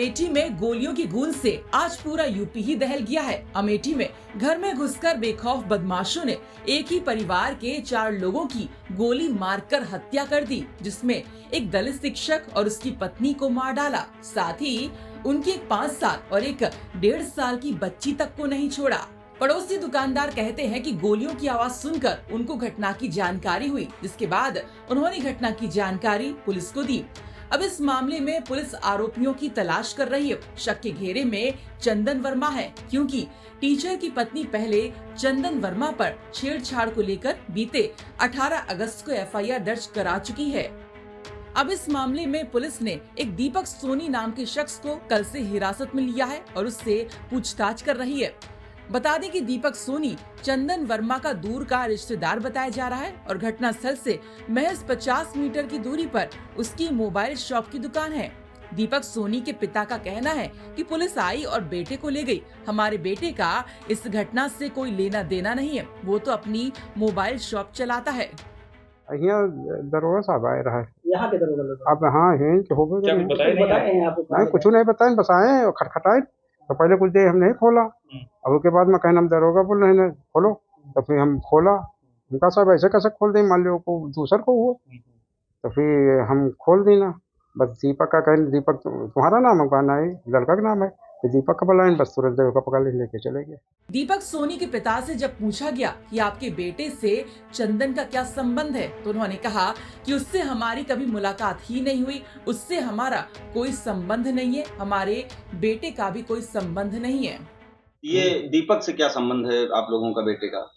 अमेठी में गोलियों की गूंज से आज पूरा यूपी ही दहल गया है। अमेठी में घर में घुसकर बेखौफ बदमाशों ने एक ही परिवार के 4 लोगों की गोली मारकर हत्या कर दी, जिसमें एक दलित शिक्षक और उसकी पत्नी को मार डाला। साथ ही उनकी एक 5 साल और एक 1.5 साल की बच्ची तक को नहीं छोड़ा। पड़ोसी दुकानदार कहते हैं कि गोलियों की आवाज सुनकर उनको घटना की जानकारी हुई, जिसके बाद उन्होंने घटना की जानकारी पुलिस को दी। अब इस मामले में पुलिस आरोपियों की तलाश कर रही है। शक के घेरे में चंदन वर्मा है, क्योंकि टीचर की पत्नी पहले चंदन वर्मा पर छेड़छाड़ को लेकर बीते 18 अगस्त को एफआईआर दर्ज करा चुकी है। अब इस मामले में पुलिस ने एक दीपक सोनी नाम के शख्स को कल से हिरासत में लिया है और उससे पूछताछ कर रही है। बता दें कि दीपक सोनी चंदन वर्मा का दूर का रिश्तेदार बताया जा रहा है और घटना स्थल से महज 50 मीटर की दूरी पर उसकी मोबाइल शॉप की दुकान है। दीपक सोनी के पिता का कहना है कि पुलिस आई और बेटे को ले गई। हमारे बेटे का इस घटना से कोई लेना देना नहीं है, वो तो अपनी मोबाइल शॉप चलाता है। दरोगा साहब आए रहा है यहाँ के दरोगा अब। हाँ है हो गए नहीं कुछ नहीं बताए, बस आए और खटखटाए तो पहले कुछ देर हम नहीं खोला। अब उसके बाद मैं कहना हम दरोगा बोल रहे हैं खोलो, तो फिर हम खोला। उनका साहब ऐसे कैसे खोल दें, मान लो को दूसर को हुआ, तो फिर हम खोल दी ना। बस दीपक का कहना, दीपक तुम्हारा नाम है? कहना है लड़का का नाम है, तो दीपक का बुलाएं, बस तुरंत दरोगा पकड़ लेके चले गए। दीपक सोनी के पिता से जब पूछा गया कि आपके बेटे से चंदन का क्या संबंध है, तो उन्होंने कहा कि उससे हमारी कभी मुलाकात ही नहीं हुई, उससे हमारा कोई संबंध नहीं है, हमारे बेटे का भी कोई संबंध नहीं है। ये दीपक से क्या संबंध है आप लोगों का बेटे का?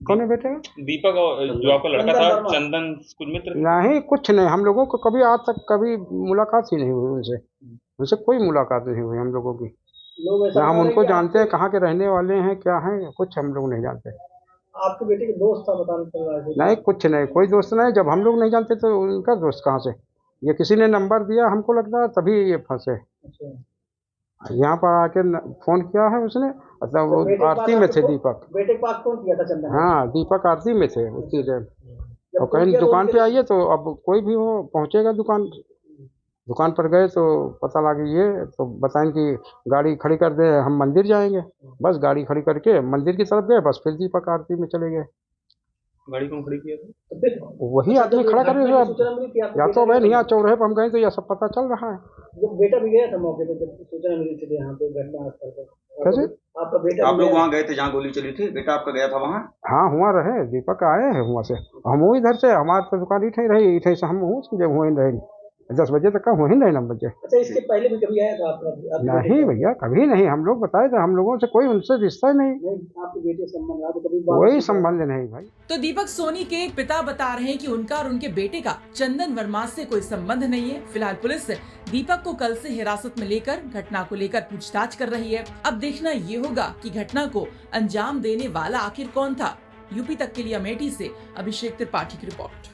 कौन है बेटे? दीपक जो आपका लड़का था चंदन, कुछ मित्र? नहीं कुछ नहीं, हम लोगों को कभी आज तक कभी मुलाकात ही नहीं हुई उनसे। उनसे कोई मुलाकात नहीं हुई हम लोगों की। ना हम उनको जानते हैं, कहाँ के रहने वाले हैं, क्या हैं, कुछ हम लोग नहीं जानते। आपके बेटे के दोस्त था बताने? नहीं कुछ नहीं, कोई दोस्त नहीं। जब हम लोग नहीं जानते तो उनका दोस्त कहाँ से? ये किसी ने नंबर दिया हमको लगता है, तभी ये फंसे। यहाँ पर आके फोन किया है उसने, मतलब वो आरती में थे दीपक। बेटे के पास फोन किया था चंदन? हाँ, दीपक आरती में थे उसी देर। और कहीं दुकान पे आइए तो अब कोई भी हो पहुँचेगा दुकान पर गए तो पता लगा ये, तो बताएं कि गाड़ी खड़ी कर दे, हम मंदिर जाएंगे। बस गाड़ी खड़ी करके मंदिर की तरफ गए, बस फिर दीपक आरती में चले गए। गाड़ी कौन खड़ी किया था? वही आदमी खड़ा कर रहा, या तो वह यहाँ चौराहे पर हम गए तो यह सब पता चल रहा है। जब बेटा भी गया था मौके पे, जब सूचना मिली थी यहाँ पे घटना स्थल पर, कैसे आपका बेटा? आप लोग वहाँ गए थे जहाँ गोली चली थी? बेटा आपका गया था वहाँ? हाँ हुआ रहे, दीपक आए हैं वहाँ से, हम वो इधर से, हमारे तो दुकान इठे रही, इठे से हम जब हुए रहे 10 बजे तक का हुए नहीं 9 बजे। अच्छा, इसके पहले भी कभी आया था आपका? नहीं भैया, कभी नहीं। हम लोग बताए थे, हम लोगों से कोई उनसे रिश्ता नहीं, आपके बेटे संबंध कभी कोई संबंध नहीं भाई। तो दीपक सोनी के पिता बता रहे हैं कि उनका और उनके बेटे का चंदन वर्मा से कोई संबंध नहीं है। फिलहाल पुलिस दीपक को कल से हिरासत में लेकर घटना को लेकर पूछताछ कर रही है। अब देखना ये होगा कि घटना को अंजाम देने वाला आखिर कौन था। यूपी तक के लिए अमेठी से अभिषेक त्रिपाठी की रिपोर्ट।